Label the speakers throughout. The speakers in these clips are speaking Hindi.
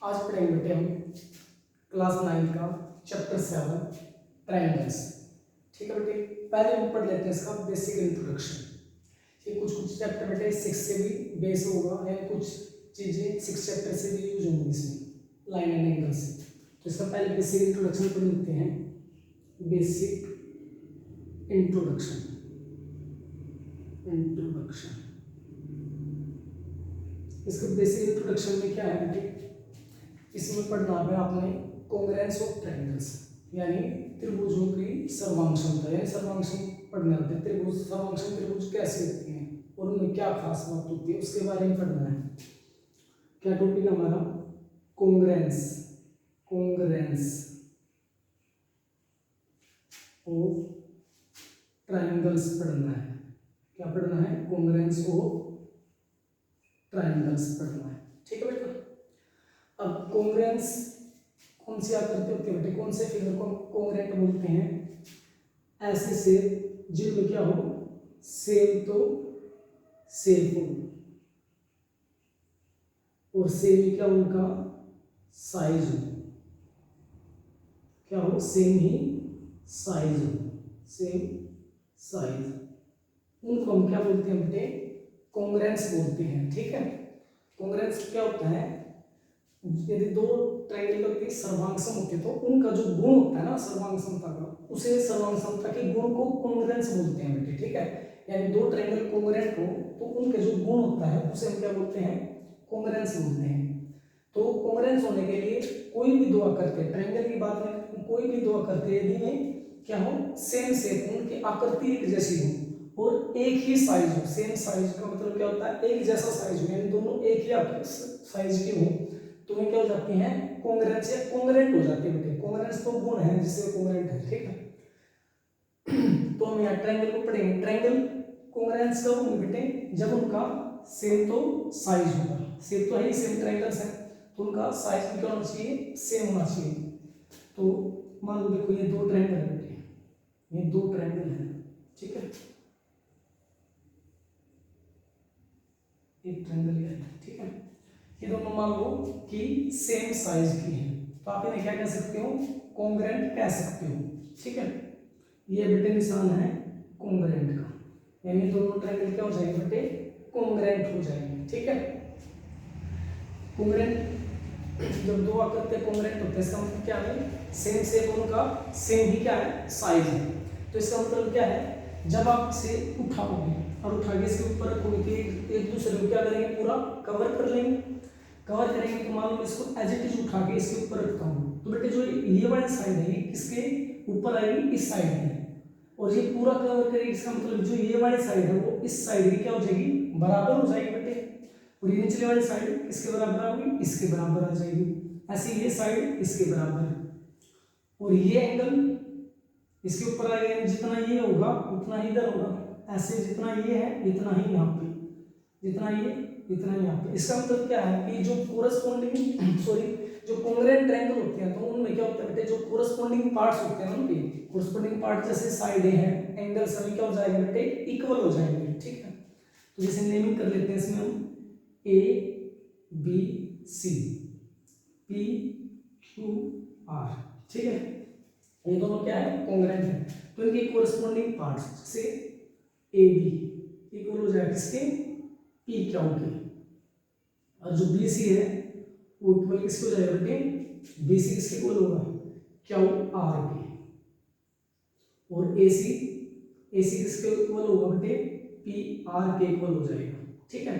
Speaker 1: आज पढ़ेंगे बेटे हम क्लास 9 का चैप्टर 7 ट्रायंगल्स। ठीक है बेटे, पहले हम पढ़ लेते हैं इसका बेसिक इंट्रोडक्शन। ये कुछ कुछ चैप्टर बेटे 6 से भी बेस होगा, यानी कुछ चीज़ें 6 चैप्टर से भी यूज होंगी इसमें लाइन एंड एंगल से। तो इसका पहले बेसिक इंट्रोडक्शन पढ़ लेते हैं। बेसिक इंट्रोडक्शन इंट्रोडक्शन इसका बेसिक इंट्रोडक्शन में क्या है बेटे, इसमें पढ़ना है आपने कॉन्ग्रुएंस ऑफ ट्रायंगल्स, यानी त्रिभुजों की सर्वांगक्षमता, यानी सर्वांगक्षम पढ़ना है। त्रिभुज सर्वांगक्षम त्रिभुज कैसे होते हैं और उनमें क्या खास बात होती है उसके बारे में पढ़ना है। क्या टॉपिक है हमारा? कॉन्ग्रुएंस कॉन्ग्रुएंस ऑफ ट्रायंगल्स पढ़ना है। क्या पढ़ना है? कॉन्ग्रुएंस ऑफ ट्रायंगल्स पढ़ना है। ठीक है बेटा। अब कॉन्ग्रुएंस कौन सी आकृति होती है बेटे, कौन से फिगर को कॉन्ग्रुएंट बोलते हैं? ऐसे शेप जिनमें क्या हो, सेम तो सेम हो, और सेम ही क्या उनका साइज हो, क्या हो, सेम ही साइज हो, सेम साइज, उनको हम क्या बोलते हैं बेटे? कॉन्ग्रुएंस बोलते हैं। ठीक है। कॉन्ग्रुएंस क्या होता है? यदि दो ट्रायंगल की सर्वांगसम होती है तो उनका जो गुण होता है ना सर्वांगसमता का, उसे सर्वांगसमता के गुण को कॉन्ग्रुएंस बोलते हैं बेटे। ठीक है। यानी दो ट्रायंगल कॉन्ग्रुएंट हो तो उनके जो गुण होता है उसे हम क्या बोलते हैं? कॉन्ग्रुएंस बोलते हैं। तो कॉन्ग्रुएंस होने के लिए कोई भी दो आकृति, ट्रायंगल की बात में कोई भी दो आकृति यदि में क्या हो, सेम सेम, उनकी आकृति एक जैसी हो और एक ही साइज हो। सेम साइज का मतलब क्या होता है? एक जैसा साइज हो, यानी दोनों एक ही साइज के हो तो वे क्या हो जाती हैं? कॉन्ग्रुएंस या कॉन्ग्रुएंट हो जाती है बेटे। कॉन्ग्रुएंस तो गुण है जिससे कॉन्ग्रुएंट है। ठीक है। तो हम यहाँ ट्रायंगल को पढ़ेंगे। ट्रायंगल कॉन्ग्रुएंस कब होंगे बेटे? जब उनका सेम तो साइज होगा। सेम तो है ही, सेम ट्रायंगल्स हैं तो उनका साइज भी क्या होना चाहिए? सेम होना चाहिए। तो मान लो देखो ये दो ट्रायंगल है बेटे, ये दो ट्रायंगल है। ठीक है। एक ट्रायंगल है। ठीक है। ये दोनों मान लो कि सेम साइज की है तो आप इन्हें क्या कह सकते हो? कॉन्ग्रुएंट कह सकते हो। ठीक है। ये बेटे निशान है कॉन्ग्रुएंट का, यानी दोनों ट्रायंगल क्या हो जाएंगे बेटे? कॉन्ग्रुएंट हो जाएंगे। ठीक है। कॉन्ग्रुएंट जब दो आकृति कॉन्ग्रुएंट होते हैं इसका मतलब क्या है? सेम शेप, उनका सेम ही क्या है? साइज है। तो इसका मतलब क्या है? जब आप इसे उठाओगे और उठा के इसके ऊपर रखोगे तो एक दूसरे को क्या करेंगे? पूरा कवर कर लेंगे। कवर करेंगे तो मान लो इसको एज इट इज उठा के इसके ऊपर रखता हूँ तो बेटे जो ये वाली साइड है ये किसके ऊपर आएगी? इस साइड में। और ये पूरा कवर करेगी, इसका मतलब जो ये वाली साइड है वो इस साइड की क्या हो जाएगी? बराबर हो जाएगी बेटे। और ये निचले वाली साइड किसके बराबर होगी? इसके बराबर आ जाएगी। ऐसे ये साइड इसके बराबर और ये एंगल इसके ऊपर आएगा, जितना ये होगा उतना ही इधर होगा। ऐसे जितना ये है इतना ही यहाँ पे, जितना ये इतना ही यहाँ पे। इसका मतलब क्या है कि जो कोरस्पॉन्डिंग जो कॉन्ग्रुएंट ट्रायंगल होते हैं तो उनमें क्या होता है बेटे? जो कोरस्पॉन्डिंग पार्ट्स होते हैं उनके कोरस्पॉन्डिंग पार्ट जैसे साइडें हैं, एंगल सभी क्या हो जाएंगे बेटे? इक्वल हो जाएंगे। ठीक है। तो जैसे नेमिंग कर लेते हैं इसमें हम A B C P Q R। ठीक है। ये दोनों क्या है? कॉन्ग्रुएंट है। तो इनके कोरस्पॉन्डिंग पार्ट्स से ए बी इक्वल हो जाएगा किसके? पी क्यू के। और जो बी सी है वो इक्वल किसके हो जाएगा बेटे? बी सी किसके इक्वल होगा? क्यू आर के। और ए सी किसके इक्वल होगा बेटे? पी आर के इक्वल हो जाएगा। ठीक है।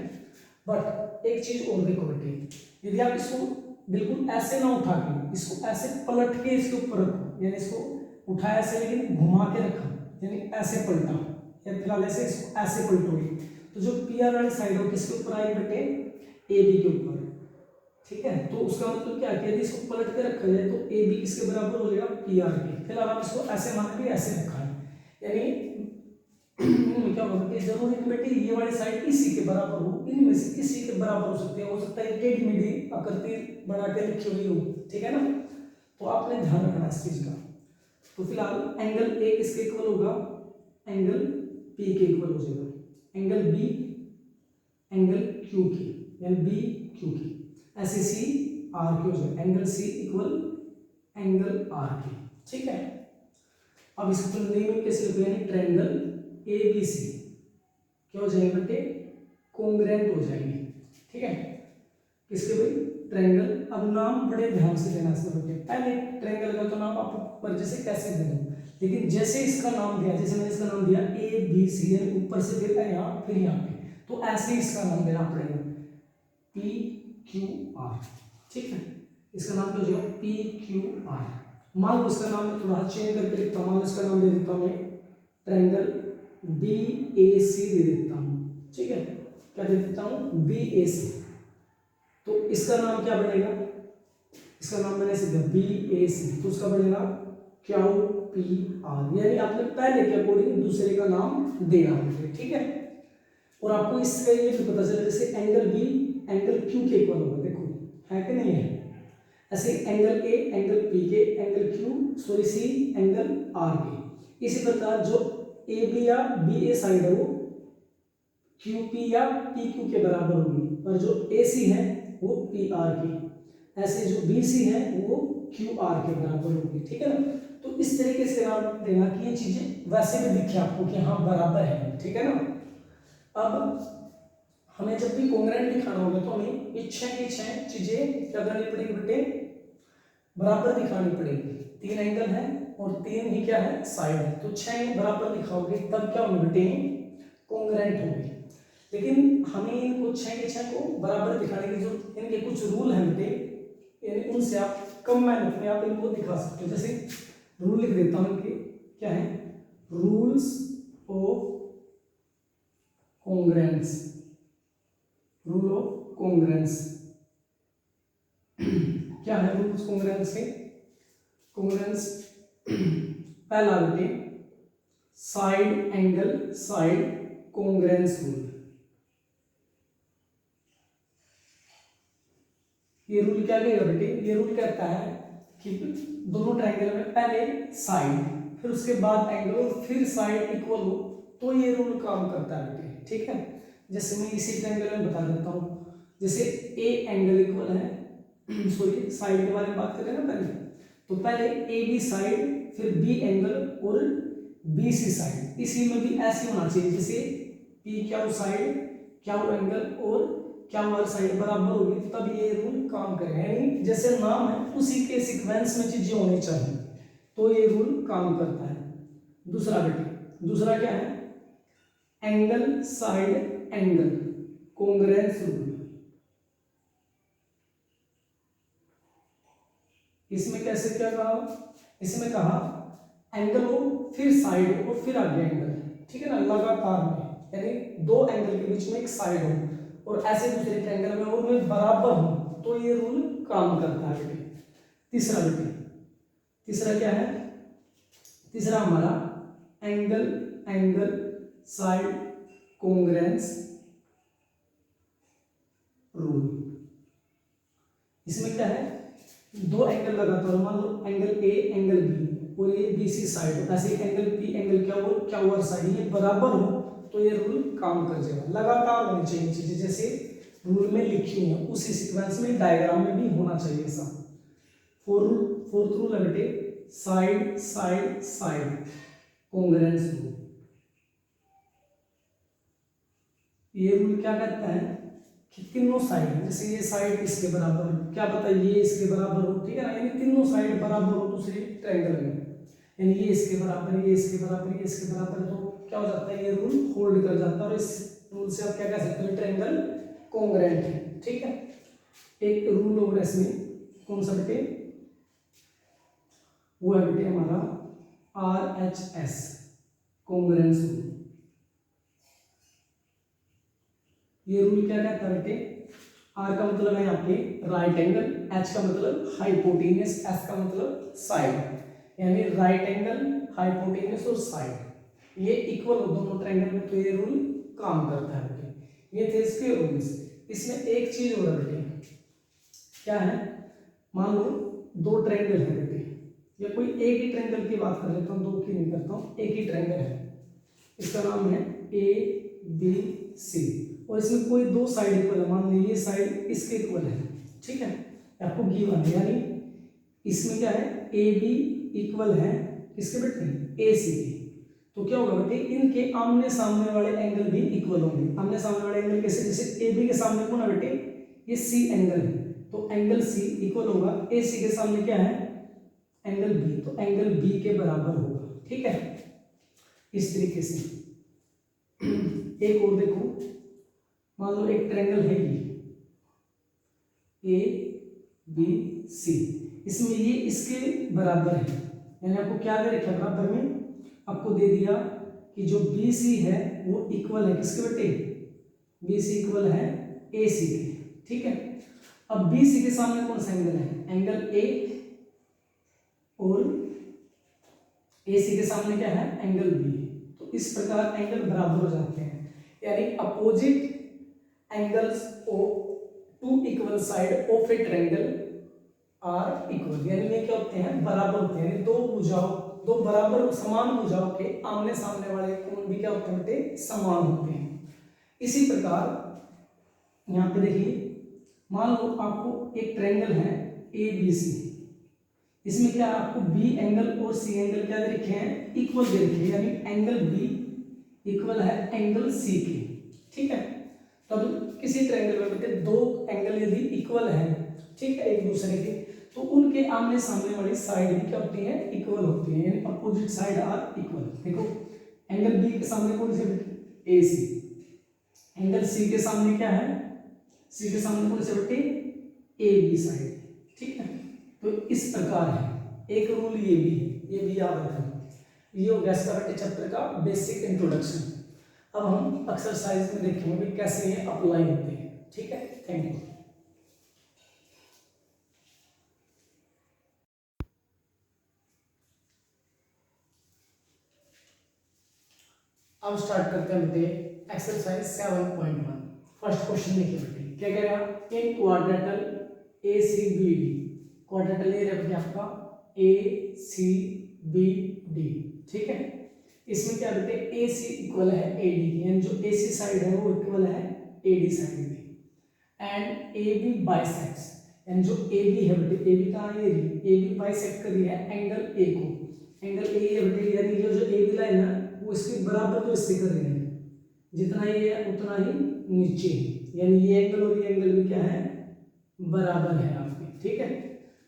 Speaker 1: बट एक चीज और देखो बेटे, यदि आप इसको बिल्कुल ऐसे ना उठा के इसको ऐसे पलट के इसके ऊपर रखो, यानी इसको उठाया ऐसे लेकिन घुमा के रखा, यानी ऐसे पलटा, या फिलहाल ऐसे इसको ऐसे पलटोगे तो जो पी आर वाली साइड हो किसके ऊपर आएगी बेटे? ए बी के ऊपर। ठीक है। तो उसका मतलब क्या है? यदि इसको पलट के रखा जाए तो ए बी किसके बराबर हो जाएगा? पी आर के। फिलहाल आप इसको ऐसे मान के ऐसे रखा है, यानी क्या होगा बेटे? जरूरी नहीं बेटे ये वाली साइड इसी के बराबर हो, इनमें से किसी के बराबर हो सकते हैं। हो सकता है टेढ़ी मेढ़ी आकृति बना के लिखी हुई हो। ठीक है ना। तो आपने ध्यान रखना इस चीज का। तो फिलहाल एंगल ए किसके इक्वल होगा? एंगल पी के इक्वल हो जाएगा। एंगल बी एंगल क्यू के, यानी बी क्यू के। ऐसे सी आर की हो जाएगा, angle C equal angle R की, ठीक है। अब इसको नेम कैसे लिखो, यानी ट्रायंगल ए बी सी क्या हो जाएंगे बेटे, कोंग्रेंट हो जाएंगे, ठीक है। किसके भाई, ट्रायंगल। अब नाम बड़े ध्यान से देना इसमें बेटे, पहले ट्रायंगल का तो नाम आपको परिचय से कैसे देना, लेकिन जैसे इसका नाम दिया, जैसे मैंने इसका नाम दिया ए बी सी, ऊपर से फिर यहाँ फिर यहाँ पे, तो ऐसे ही इसका नाम देना पड़ेगा पी क्यू आर, ठीक है। इसका नाम क्या हो जाएगा, पी क्यू आर। मान लो इसका नाम थोड़ा चेंज करके लिखता हूँ, मान लो इसका नाम दे देता हूँ मैं ट्रायंगल बी ए सी दे देता हूँ, ठीक है। क्या दे देता हूँ, बी ए सी। तो इसका नाम क्या बनेगा, इसका नाम मैंने ऐसे दिया बी ए सी, तो उसका बनेगा क्यू पी आर, यानी आपने पहले के अकॉर्डिंग दूसरे का नाम देना है, ठीक है। और आपको इसका ये भी पता चला, जैसे एंगल बी एंगल क्यू के इक्वल होगा, देखो है कि नहीं है, ऐसे एंगल ए एंगल पी के, angle Q sorry C angle R के। इसी प्रकार जो ए बी या बी ए साइड है वो क्यू पी या पी क्यू के बराबर होगी, और जो ए सी है वो पी आर की, ऐसे जो बी सी है वो क्यू आर के बराबर होगी, ठीक है ना। तो इस तरीके से नाम देना कि ये चीजें वैसे भी दिखे आपको कि हाँ बराबर है, ठीक है ना। अब हमें जब भी कॉन्ग्रुएंट दिखाना होगा तो हमें ये छह चीजें क्या करनी पड़ेगी बेटे, बराबर दिखानी पड़ेगी। तीन एंगल है और तीन ही क्या है, साइड है, तो छह बराबर दिखाओगे तब क्या होंगे बेटे, कॉन्ग्रुएंट होंगे। लेकिन हमें इनको छह को बराबर दिखाने की जो इनके कुछ रूल हैं बेटे, यानी उनसे आप कम मेहनत में आप इनको दिखा सकते हो। जैसे रूल लिख देता हूं इनके, क्या है, rules of congruence, rule of congruence क्या है, रूल्स कॉन्ग्रुएंस के, कॉन्ग्रुएंस पहला बेटे side angle side congruence rule. ये रूल क्या कहेगा बेटे, ये रूल कहता है कि दोनों ट्रायंगल में पहले साइड फिर उसके बाद एंगल और फिर साइड इक्वल हो तो ये रूल काम करता है बेटे, ठीक है। जैसे मैं इसी ट्रायंगल में बता देता हूँ, जैसे ए एंगल इक्वल है सॉरी साइड के बारे में बात करें ना पहले, तो पहले ए बी साइड फिर बी एंगल और बी सी साइड, इसी में भी ऐसे होना चाहिए जैसे P Q side Q angle और क्या हमारी साइड बराबर होगी तब ये रूल काम करेगा, यानी जैसे नाम है उसी के सीक्वेंस में चीजें होनी चाहिए तो ये रूल काम करता है। दूसरा बेटे, दूसरा क्या है, angle side angle congruence rule. इसमें कैसे क्या कहा, इसमें कहा एंगल हो फिर साइड हो फिर आगे एंगल, ठीक है ना, लगातार में, यानी दो एंगल के बीच में एक साइड हो और ऐसे दूसरे ट्रायंगल में और में बराबर हो तो ये रूल काम करता है बेटे। तीसरा बेटे, तीसरा क्या है, तीसरा हमारा angle angle side congruence rule. इसमें क्या है, दो एंगल लगातार, मान लो एंगल ए एंगल बी और ये बी सी साइड, ऐसे एंगल पी एंगल क्या हो क्या और साइड ये बराबर हो तो ये रूल काम कर जाएगा। लगातार होनी चाहिए चीजें जैसे रूल में लिखी है उसी सीक्वेंस में डायग्राम में भी होना चाहिए ऐसा। फोर्थ रूल है बेटे side side side congruence rule. ये रूल क्या कहता है कि तीनों साइड, जैसे ये साइड इसके बराबर हो, क्या पता ये इसके बराबर हो, ठीक है ना, यानी तीनों साइड बराबर हो दूसरे ट्रायंगल में, यानी ये इसके बराबर ये इसके बराबर ये इसके बराबर, तो क्या हो जाता है ये रूल होल्ड कर जाता है और इस रूल से आप क्या कह सकते हो ट्रायंगल कॉन्ग्रुएंट है, ठीक है। एक रूल और इसमें कौन सा बेटे, वो है बेटे हमारा RHS कॉन्ग्रुएंस रूल। ये रूल क्या कहता है बेटे, R का मतलब है यहाँ पे राइट एंगल, H का मतलब हाइपोटेन्यूस, S का मतलब साइड, यानी राइट एंगल हाइपोटेन्यूस और साइड ये इक्वल हो दोनों ट्रायंगल में तो ये रूल काम करता है बेटे। ये थे इसके रूल्स। इसमें एक चीज और है बेटे, क्या है, मान लो दो ट्रायंगल है बेटे, या कोई एक ही ट्रायंगल की बात कर लेता हूँ, दो की नहीं करता हूँ, एक ही ट्रायंगल है, इसका नाम है ABC और इसमें कोई दो साइड इक्वल है, मान लीजिए ये साइड इसके इक्वल है, ठीक है, आपको गिवन है, यानी इसमें क्या है ए बी इक्वल है किसके बेटे ए सी के, तो क्या होगा बेटे इनके आमने सामने वाले एंगल भी इक्वल होंगे। आमने सामने वाले एंगल कैसे, जैसे ए बी के सामने कौन है बेटे ये सी एंगल है, तो एंगल सी इक्वल होगा ए सी के सामने क्या है एंगल बी, तो एंगल बी के बराबर होगा। ठीक है, इस तरीके से। एक और देखो, मान लो एक ट्रायंगल है ये ए बी सी, इसमें ये इसके बराबर है, यानी आपको क्या दे रखा बराबर में, आपको दे दिया कि जो बी सी है वो इक्वल है किसके बेटे, बी सी इक्वल है ए सी के। ठीक है, अब बी सी के सामने कौन सा एंगल है, एंगल ए, और ए सी के सामने क्या है एंगल बी, तो इस प्रकार एंगल बराबर हो जाते हैं, यानी opposite angles of two equal side of a triangle are equal, यानी ये क्या होते हैं बराबर होते हैं, यानी दो भुजाओं, दो बराबर समान भुजाओं के आमने सामने वाले कोण भी क्या होते हैं बेटे समान होते हैं। इसी प्रकार यहाँ पे देखिए, मान लो आपको एक ट्रायंगल है ए बी सी, इसमें क्या आपको बी एंगल और सी एंगल क्या दे रखे हैं इक्वल दे रखे हैं, यानी एंगल बी इक्वल है एंगल सी के। ठीक है, तो अब किसी ट्रायंगल में बेटे दो एंगल यदि इक्वल है, ठीक है एक दूसरे के, तो उनके आमने सामने वाली साइड भी क्या होती है इक्वल होती है, यानी अपोजिट साइड आर इक्वल। देखो एंगल बी के सामने कौन से बेटे ए सी, एंगल सी के सामने क्या है, सी के सामने कौन से बेटे ए बी साइड। ठीक है, तो इस प्रकार है, एक रूल ये भी है, ये भी याद रखना। ये हो गया इसका बेटे चैप्टर का बेसिक इंट्रोडक्शन। अब हम एक्सरसाइज में देखेंगे कि कैसे ये अप्लाई होते हैं। ठीक है, थैंक यू। अब स्टार्ट करते हैं बेटे एक्सरसाइज 7.1। फर्स्ट क्वेश्चन देखिए बेटे, क्या कह रहा है, इन क्वाड्रेटल ए सी बी डी, क्वाड्रेटल ये रखिए आपका ए सी बी डी। ठीक है, इसमें क्या बेटे ए सी इक्वल है ए डी, यानी जो ए सी साइड है वो इक्वल है ए डी साइड में, एंड ए बी बाइसेक्ट्स, यानी जो ए बी है बेटे, ए बी कहाँ है, ए बी बाइसेक्ट कर रही है एंगल ए को, एंगल ए है बेटे, यानी ये जो ए बी लाइन है वो इसके बराबर तो इससे कर रहे हैं, जितना ही है उतना ही नीचे, यानी ये एंगल और ये एंगल भी क्या है बराबर है आपके। ठीक है,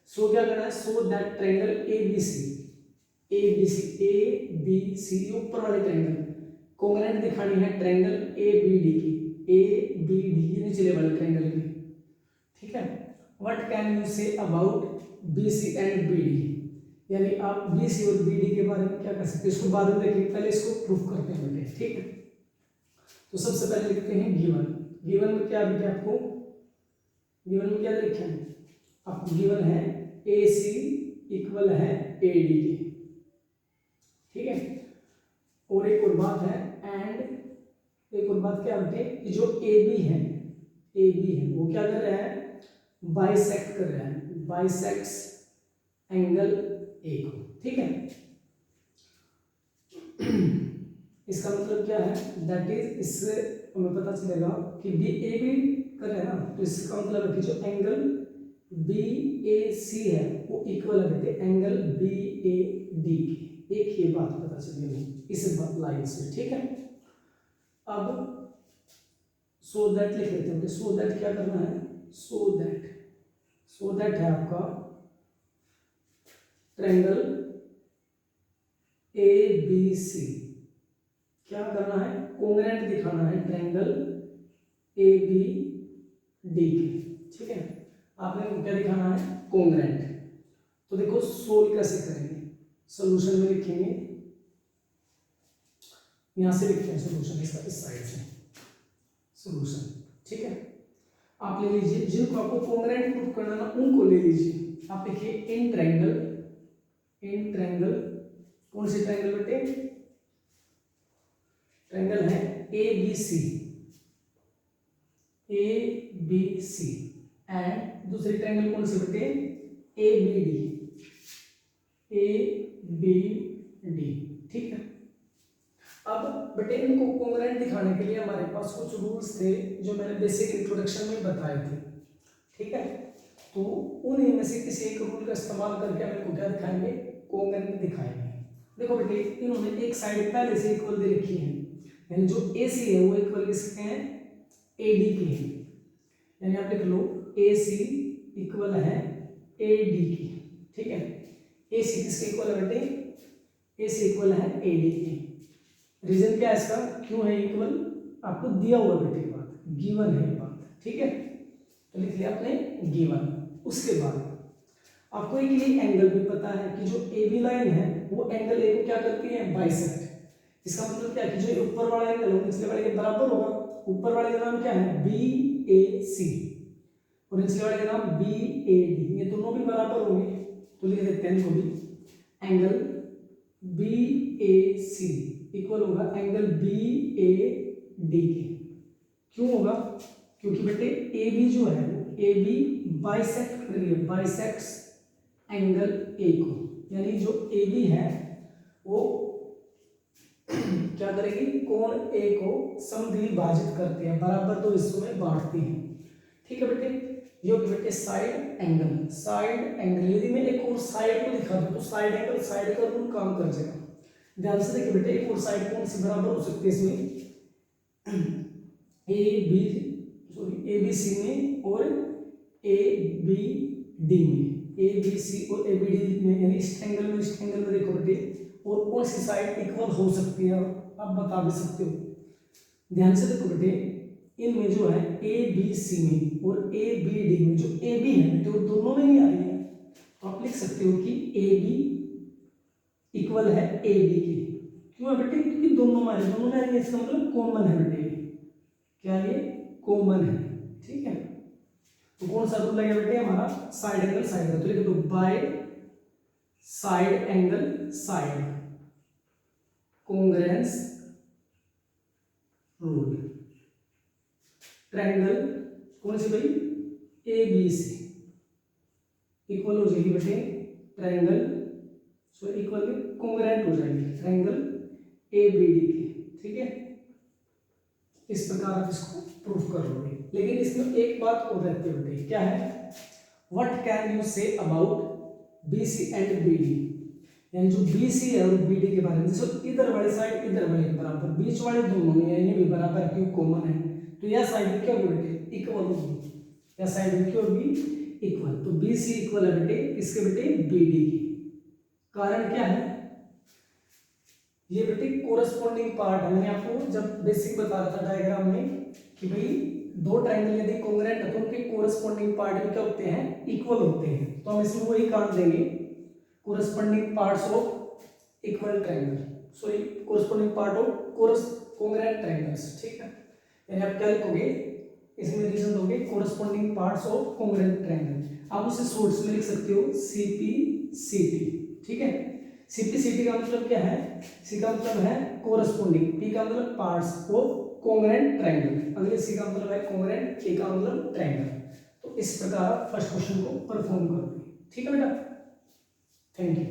Speaker 1: सो क्या करना है, so that triangle A B C, A B C, A B C ऊपर वाले ट्रायंगल कोंग्रुएंट दिखानी है ट्रायंगल ए बी डी की, ए बी डी निचले वाले ट्रायंगल की। ठीक है, what can you say about B C and B D, यानी आप बी सी और बी डी के बारे में क्या कर सकते हैं, इसको बाद में देखेंगे, पहले इसको प्रूफ करते हैं बेटे। ठीक है, तो सबसे पहले लिखते हैं गिवन। गिवन में क्या दिया आपको, गिवन में क्या लिखा है आपको, गिवन है ए सी इक्वल है ए डी के। ठीक है, और एक और बात है, एंड एक और बात क्या बेटे, जो ए बी है, ए बी है वो क्या कर रहा है बाइसेक्ट कर रहा है, बाइसेक्ट्स एंगल ए को। ठीक है, इसका मतलब क्या है, दैट इज, इससे हमें पता चलेगा कि बी ए बी कर रहे हैं ना, तो इसका मतलब है कि जो एंगल बी ए सी है वो इक्वल है बेटे एंगल बी ए डी के। एक ही बात पता चलेगी इस लाइन से। ठीक है, अब सो दैट लिख लेते हैं, सो दैट क्या करना है, सो दैट है आपका ट्रायंगल ए बी सी, क्या करना है कोंग्रुएंट दिखाना है ट्रायंगल ए बी डी के। ठीक है, आपने क्या दिखाना है कोंग्रुएंट। तो देखो सोल्व कैसे करेंगे, सॉल्यूशन में लिखेंगे, यहां से लिखते हैं सॉल्यूशन, इसका इस साइड से सॉल्यूशन। ठीक है, आप ले लीजिए, जिनको आपको कोंग्रुएंट प्रूफ करना ना उनको ले लीजिए। आप लिखिए इन ट्रायंगल कौन सी ट्रायंगल बेटे, ट्रायंगल है ए बी सी एंड दूसरी ट्रायंगल कौन सी बेटे ए बी डी। ठीक है, अब बेटे इनको कोंग्रुएंट दिखाने के लिए हमारे पास कुछ रूल्स थे जो मैंने बेसिक इंट्रोडक्शन में बताए थे। ठीक है, तो उन्हीं में से किसी एक रूल का इस्तेमाल करके हम इनको क्या दिखाएंगे, कोंग्रुएंट दिखाएंगे। देखो बेटे इन्होंने एक साइड पहले से इक्वल दे रखी है, यानी जो AC है वो इक्वल किसके हैं, AD के हैं, यानी आप लिख लो AC इक्वल है AD की, ठीक है। AC किसके इक्वल है बेटे, AC इक्वल है AD की। रीजन क्या है इसका, क्यों है इक्वल, आपको दिया हुआ बेटे बात, गिवन है बात, ठीक है, तो लिख लिया आपने गिवन। उसके बाद आपको एक ये एंगल भी पता है कि जो AB लाइन है वो एंगल A को क्या करती है, बाइसेक्ट। इसका मतलब क्या है कि जो ऊपर वाला एंगल है निचले वाले के बराबर होगा। ऊपर वाले का नाम क्या है, BAC, और निचले वाले का नाम BAD, ये दोनों भी बराबर होंगे, तो लिख देते हैं इनको भी। एंगल BAC इक्वल होगा एंगल BAD के। क्यों होगा, क्योंकि बेटे AB जो है AB बाइसेक्ट कर रही है, बाइसेक्ट्स एंगल A को, यानी जो AB है वो क्या करेगी, कोण A को समद्विभाजित करती है, बराबर दो हिस्सों में बांटती है, ठीक है बेटे। ये हो बेटे साइड एंगल, साइड एंगल। यदि मैं एक और साइड को दिखा दूं तो साइड एंगल, साइड का रूल काम कर जाएगा। ध्यान से देखिए बेटे एक और साइड कौन सी बराबर हो सकती है इसमें, ABC में और ABD में, ABC और ABD में, यानी इस एंगल में इस एंगल में देखो बेटे, और कौन सी साइड इक्वल हो सकती है आप बता भी सकते हो। ध्यान से देखो बेटे इनमें जो है ABC में और ABD में जो AB है बेटे वो दोनों में नहीं आ रही है, तो आप लिख सकते हो कि AB इक्वल है AD के। क्यों है बेटे, क्योंकि दोनों में आ रही है, दोनों में आ रही है, इसका मतलब कॉमन है बेटे, क्या ये कॉमन है, ठीक है। तो कौन सा रूल लगेगा बेटे हमारा, साइड एंगल साइड का, तो लिख दो by side angle side congruence rule. Triangle कौन सी भाई, ABC इक्वल हो जाएगी बेटे ट्रायंगल, सो इक्वल कोंग्रुएंट हो जाएगी ट्रायंगल ABD की, ठीक है। इस प्रकार आप इसको प्रूफ कर लोगे। लेकिन इसमें एक बात और रहती है बेटे, क्या है, what can you say about BC and BD, यानी जो BC है और BD के बारे में, जैसे इधर वाली साइड इधर वाले के बराबर, बीच वाले दोनों में ये भी बराबर, क्यों कॉमन है, तो यह साइड क्या होगी बेटे, इक्वल होगी, यह साइड क्या होगी, इक्वल। तो BC इक्वल है बेटे इसके बेटे BD की। कारण क्या है, ये बेटे कोरस्पॉन्डिंग पार्ट है। मैंने आपको जब बेसिक बता रहा था डायग्राम में कि भाई दो ट्रायंगल यदि कोंग्रुएंट है तो उनके कोरस्पॉन्डिंग पार्ट भी क्या होते हैं, इक्वल होते हैं। तो हम इसमें वही काम देंगे, corresponding parts of equal triangle, sorry corresponding part of congruent triangles, ठीक है। यानी आप क्या लिखोगे इसमें, रीजन दोगे corresponding parts of congruent triangle. आप उसे शॉर्ट्स में लिख सकते हो CPCT, ठीक है। CPCT का मतलब क्या है, C का मतलब है कोरस्पॉन्डिंग, P का मतलब पार्ट्स ऑफ कोंग्रुएंट ट्रायंगल, अगले C का मतलब है कोंग्रुएंट, K का मतलब ट्रायंगल। तो इस प्रकार फर्स्ट क्वेश्चन को परफॉर्म करोगे, ठीक है बेटा। Thank you.